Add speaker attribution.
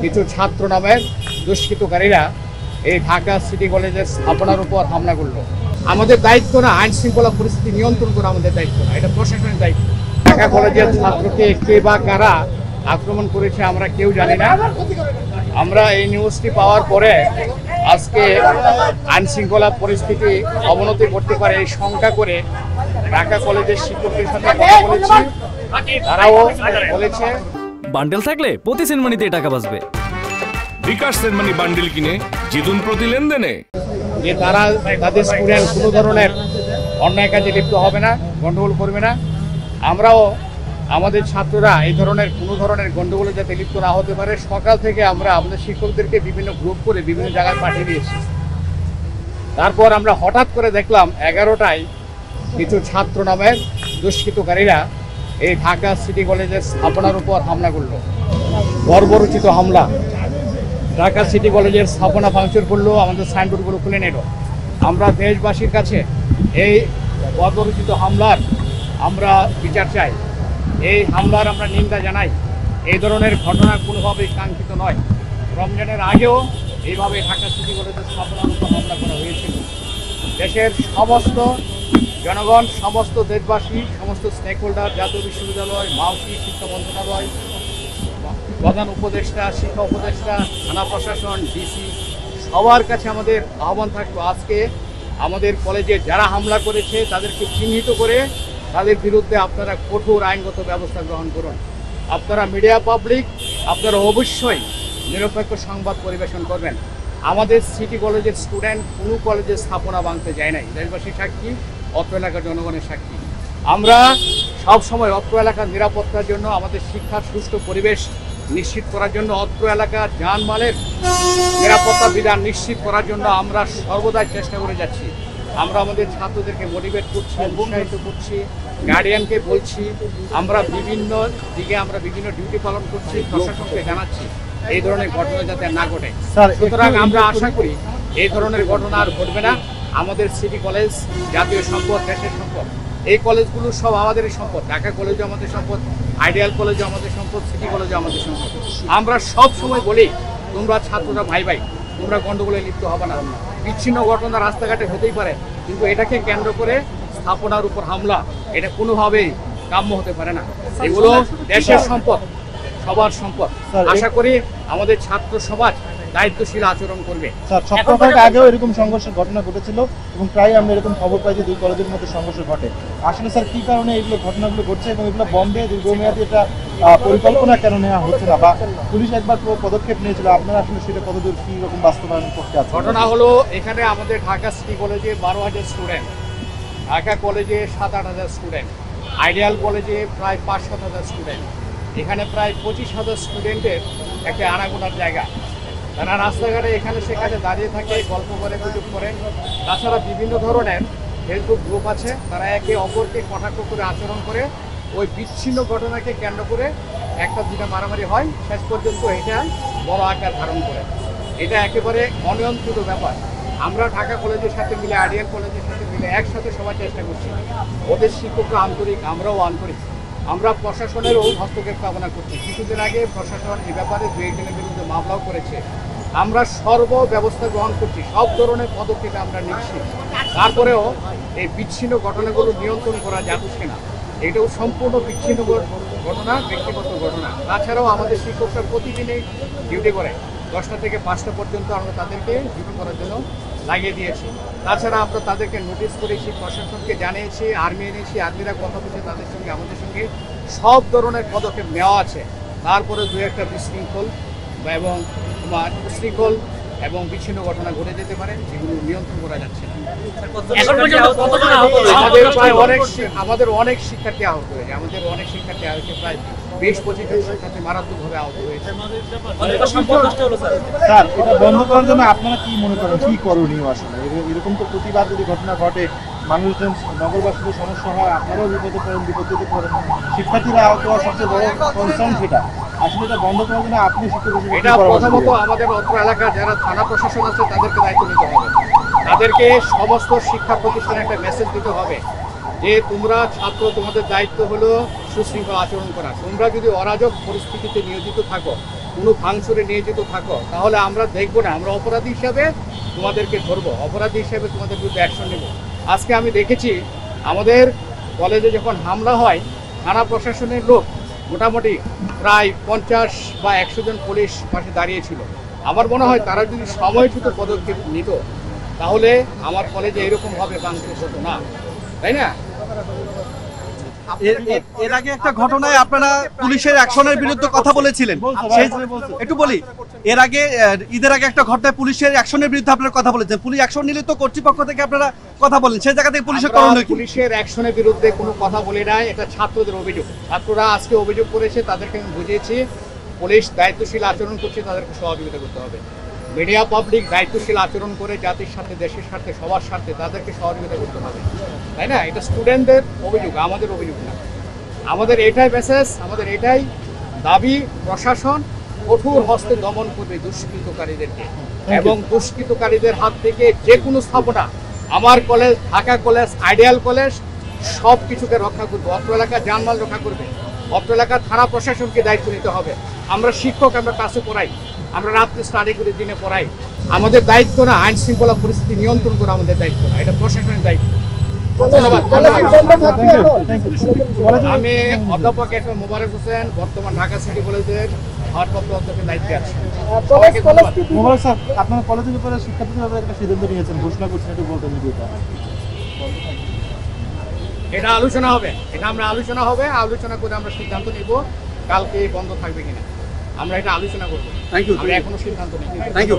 Speaker 1: কিছু ছাত্র নামের দুষ্কৃতকারীরা এই ঢাকা সিটি কলেজের স্থাপনার উপর হামলা করলো। আমাদের দায়িত্ব না আইন শৃঙ্খলা পরিস্থিতি নিয়ন্ত্রণ করা, আমাদের দায়িত্ব না, এটা প্রশাসনের দায়িত্ব। ঢাকা কলেজের ছাত্রকে কে বা কারা আক্রমণ করেছে আমরা কেউ জানি না। আমরা এই নিউজটি পাওয়ার পরে আজকে আইন শৃঙ্খলা পরিস্থিতি অবনতি করতে পারে এই শঙ্কা করে ঢাকা কলেজের শিক্ষকদের সাথে কথা বলেছি। তারাও বলেছে
Speaker 2: বান্ডেল থাকলে প্রতি সেনমানিতে টাকা বাঁচবে।
Speaker 3: বিকাশ সেনমানি বান্ডেল কিনে জিতুন প্রতি লেনদেনে।
Speaker 1: যে তারা তাদের স্টুডেন্ট কোনো ধরনের অন্যায় কাজে লিপ্ত হবে না, গন্ডগোল করবে না। আমরাও আমাদের ছাত্ররা এই ধরনের কোনো ধরনের গন্ডগোলে যাতে লিপ্ত না হতে পারে, সকাল থেকে আমরা আমাদের শিক্ষকদেরকে বিভিন্ন গ্রুপ করে বিভিন্ন জায়গায় পাঠিয়ে দিয়েছি। তারপর আমরা হঠাৎ করে দেখলাম 11টায় কিছু ছাত্র নামের দুষ্কৃতকারীরা এই ঢাকা সিটি কলেজের স্থাপনার উপর হামলা করলো। বর্বরোচিত হামলা। ঢাকা সিটি কলেজের স্থাপনা ভাঙচুর করলো, আমাদের সাইনবোর্ডগুলো খুলে নিল। আমরা দেশবাসীর কাছে এই বর্বরোচিত হামলার আমরা বিচার চাই। এই হামলার আমরা নিন্দা জানাই। এই ধরনের ঘটনা কোনোভাবেই কাঙ্ক্ষিত নয়। রমজানের আগেও এইভাবে ঢাকা সিটি কলেজের স্থাপনার উপর হামলা করা হয়েছিল। দেশের সমস্ত জনগণ, সমস্ত দেশবাসী, সমস্ত স্টেক হোল্ডার, জাতীয় বিশ্ববিদ্যালয়, মাউসি, শিক্ষা মন্ত্রণালয়, প্রধান উপদেষ্টা, শিক্ষা উপদেষ্টা, থানা প্রশাসন, ডিসি, সবার কাছে আমাদের আহ্বান থাকলো আজকে আমাদের কলেজে যারা হামলা করেছে তাদেরকে চিহ্নিত করে তাদের বিরুদ্ধে আপনারা কঠোর আইনগত ব্যবস্থা গ্রহণ করুন। আপনারা মিডিয়া পাবলিক, আপনারা অবশ্যই নিরপেক্ষ সংবাদ পরিবেশন করবেন। আমাদের সিটি কলেজের স্টুডেন্ট কোনো কলেজের স্থাপনা ভাঙতে যায় নাই। দেশবাসী সাক্ষী, অত্র এলাকার জনগণের সাক্ষী। আমরা সব সময় অত্র এলাকার নিরাপত্তার জন্য, আমাদের শিক্ষার সুষ্ঠু পরিবেশ নিশ্চিত করার জন্য, অত্র এলাকার যানমালের নিরাপত্তা বিধান নিশ্চিত করার জন্য আমরা সর্বদাই চেষ্টা করে যাচ্ছি। আমরা আমাদের ছাত্রদেরকে মোটিভেট করছি, উৎসাহিত করছি, গার্ডিয়ানকে বলছি। আমরা বিভিন্ন দিকে আমরা বিভিন্ন ডিউটি পালন করছি, প্রশাসনকে জানাচ্ছি এই ধরনের ঘটনা যাতে না ঘটে। সুতরাং আমরা আশা করি এই ধরনের ঘটনা আর ঘটবে না। আমাদের সিটি কলেজ জাতীয় সম্পদ, দেশের সম্পদ। এই কলেজগুলো সব আমাদেরই সম্পদ। ঢাকা কলেজও আমাদের সম্পদ, আইডিয়াল কলেজও আমাদের সম্পদ, সিটি কলেজও আমাদের সম্পদ। আমরা সব সময় বলি তোমরা ছাত্ররা ভাই ভাই, তোমরা গন্ডগোলে লিপ্ত হবে না। বিচ্ছিন্ন ঘটনা রাস্তাঘাটে হতেই পারে, কিন্তু এটাকে কেন্দ্র করে স্থাপনার উপর হামলা এটা কোনোভাবেই কাম্য হতে পারে না। এগুলো দেশের সম্পদ, সবার সম্পদ। আশা করি আমাদের ছাত্র সমাজ দায়িত্বশীল আচরণ করবে।
Speaker 4: স্যার, সপ্তাহ আগেও এরকম সংঘর্ষের ঘটনা ঘটেছিল এবং প্রায় আমরা এরকম খবর পাই যে দুই কলেজের মধ্যে সংঘর্ষ ঘটে। আসলে স্যার কি কারণে এইগুলো ঘটনাগুলো ঘটছে এবং এগুলো বন্ধে দীর্ঘমেয়াদী এটা পরিকল্পনা কেন নেওয়া হচ্ছে না, বা পুলিশ একবার পদক্ষেপ নিয়েছিল, আপনারা আসলে সেটা কতদূর কি রকম বাস্তবায়ন করতে আছে?
Speaker 1: ঘটনা হলো এখানে আমাদের ঢাকা সিটি কলেজে 12,000 স্টুডেন্ট, ঢাকা কলেজে 7-8,000 স্টুডেন্ট, আইডিয়াল কলেজে প্রায় 5-7,000 স্টুডেন্ট। এখানে প্রায় 25,000 স্টুডেন্টের একটা আনাগোনার জায়গা। তারা রাস্তাঘাটে এখানে সেখানে দাঁড়িয়ে থাকে, গল্প করে, গুজব করে। তাছাড়া বিভিন্ন ধরনের ফেসবুক গ্রুপ আছে, তারা একে অপরকে কটাক্ষ করে আচরণ করে। ওই বিচ্ছিন্ন ঘটনাকে কেন্দ্র করে একটা দুটা মারামারি হয়, শেষ পর্যন্ত এটা বড় আকার ধারণ করে। এটা একেবারে অনিয়ন্ত্রিত ব্যাপার। আমরা ঢাকা কলেজের সাথে মিলে, আইডিয়াল কলেজের সাথে মিলে একসাথে সবাই চেষ্টা করছি। ওদের শিক্ষকরা আন্তরিক, আমরাও আন্তরিক। আমরা প্রশাসনেরও হস্তক্ষেপ কামনা করছি। কিছুদিন আগে প্রশাসন এই ব্যাপারে 2-1 বিরুদ্ধে মামলাও করেছে। আমরা সর্ব ব্যবস্থা গ্রহণ করছি, সব ধরনের পদক্ষেপ আমরা নিচ্ছি। তারপরেও এই বিচ্ছিন্ন ঘটনাগুলো নিয়ন্ত্রণ করা যাচ্ছে না। এটাও সম্পূর্ণ বিচ্ছিন্ন ঘটনা, ব্যক্তিগত ঘটনা। তাছাড়াও আমাদের শিক্ষকরা প্রতিদিনই ডিউটি করে, 10টা থেকে 5টা পর্যন্ত আমরা তাদেরকে ডিউটি করার জন্য লাগিয়ে দিয়েছি। তাছাড়া আমরা তাদেরকে নোটিশ করেছি, প্রশাসনকে জানিয়েছি, আর্মি এনেছি, আর্মিরা কথা বলছে তাদের সঙ্গে, আমাদের সঙ্গে সব ধরনের পদক্ষেপ নেওয়া আছে। তারপরে 2-1টা বিশৃঙ্খল এবং বিচ্ছিন্ন ঘটনা ঘটে যেতে পারে, যেগুলো নিয়ন্ত্রণ করা যাচ্ছে না। আমাদের অনেক শিক্ষার্থী আহত হয়েছে, প্রায় 20-25 জন শিক্ষার্থী মারাত্মকভাবে আহত হয়েছে।
Speaker 4: স্যার, এটা বন্ধ করার জন্য আপনারা কি মনে করেন, কি করণীয়? আসলে এরকম তো প্রতিবার যদি ঘটনা ঘটে, মানুষজন, নগরবাসীদের সমস্যা হয়, আপনারাও বিপদে পড়েন, শিক্ষার্থীরা আহত হওয়ার সবচেয়ে বড় কনসার্ন সেটা। আসলে এটা বন্ধ করার জন্য আপনি
Speaker 1: এটা প্রথমত আমাদের অত্র এলাকার যারা থানা প্রশাসন আছে তাদেরকে দায়িত্ব নিতে হবে। তাদেরকে সমস্ত শিক্ষা প্রতিষ্ঠানে একটা মেসেজ দিতে হবে যে তোমরা ছাত্র, তোমাদের দায়িত্ব হলো সুশৃঙ্খল আচরণ করা। তোমরা যদি অরাজক পরিস্থিতিতে নিয়োজিত থাকো কোনো ভাঙচুরে নিয়োজিত থাকো, তাহলে আমরা দেখবো না, আমরা অপরাধী হিসাবে তোমাদেরকে ধরবো, অপরাধী হিসাবে তোমাদের বিরুদ্ধে অ্যাকশন নেব। আজকে আমি দেখেছি আমাদের কলেজে যখন হামলা হয়, থানা প্রশাসনের লোক মোটামুটি প্রায় 50 বা 100 জন পুলিশ পাশে দাঁড়িয়েছিল। আমার মনে হয় তারা যদি সময়চ্যুত পদক্ষেপ নিত, তাহলে আমার কলেজে এরকমভাবে ভাঙচুর হতো না, তাই না?
Speaker 5: এর আগে একটা ঘটনায় আপনারা পুলিশের অ্যাকশনের বিরুদ্ধে কথা বলেছিলেন, একটু বলি। এর আগে ঈদের আগে একটা ঘটনায় পুলিশের অ্যাকশনের বিরুদ্ধে আপনারা কথা বলেছেন, পুলিশ অ্যাকশন নিলে তো কর্তৃপক্ষ থেকে আপনারা কথা বলেন, সেই জায়গা থেকে পুলিশের করণীয় কি?
Speaker 1: পুলিশের অ্যাকশনের বিরুদ্ধে কোনো কথা বলি নাই, এটা ছাত্রদের অভিযোগ। ছাত্ররা আজকে অভিযোগ করেছে, তাদেরকে আমি বুঝিয়েছি পুলিশ দায়িত্বশীল আচরণ করছে, তাদেরকে সহযোগিতা করতে হবে। মিডিয়া পাবলিক দায়িত্বশীল আচরণ করে জাতির স্বার্থে, দেশের স্বার্থে, সবার স্বার্থে তাদেরকে সহযোগিতা করতে হবে, তাই না? এটা স্টুডেন্টদের অভিযোগ, আমাদের অভিযোগ না। আমাদের এটাই মেসেজ, আমাদের এটাই দাবি, প্রশাসন কঠোর হস্তে দমন করবে দুষ্কৃতকারীদেরকে, এবং দুষ্কৃতকারীদের হাত থেকে যে কোনো স্থাপনা, আমার college, Dhaka college, ideal college, সব কিছুকে রক্ষা করবে। অত্র এলাকার জানমাল রক্ষা করবে, অত্র এলাকার থানা প্রশাসনকে দায়িত্ব নিতে হবে। আমরা শিক্ষক, আমরা ক্লাসে পড়াই, আমরা রাত্রে স্টাডি করে দিনে পড়াই। আমাদের দায়িত্ব না আইন শৃঙ্খলা পরিস্থিতি নিয়ন্ত্রণ করা, আমাদের দায়িত্ব না, এটা প্রশাসনের দায়িত্ব। ধন্যবাদ। আমি অধ্যাপক এফএম মোবারক হোসেন, বর্তমান ঢাকা সিটি কলেজের ভারপ্রাপ্ত অধ্যক্ষের দায়িত্বে আছি। সবাইকে ধন্যবাদ।
Speaker 4: মোবারক স্যার, আপনারা কলেজের ব্যাপারে শিক্ষার্থীদের ব্যাপারে একটা সিদ্ধান্ত নিয়েছেন, ঘোষণা করছেন, একটু বলতেন ভিডিওটা।
Speaker 1: এটা আলোচনা হবে, এটা আমরা আলোচনা হবে, আলোচনা করে আমরা সিদ্ধান্ত নিব কালকে বন্ধ থাকবে কিনা, আমরা এটা আলোচনা করবো।
Speaker 5: Thank you.
Speaker 1: আমরা এখনো সিদ্ধান্ত নিই।
Speaker 5: Thank you.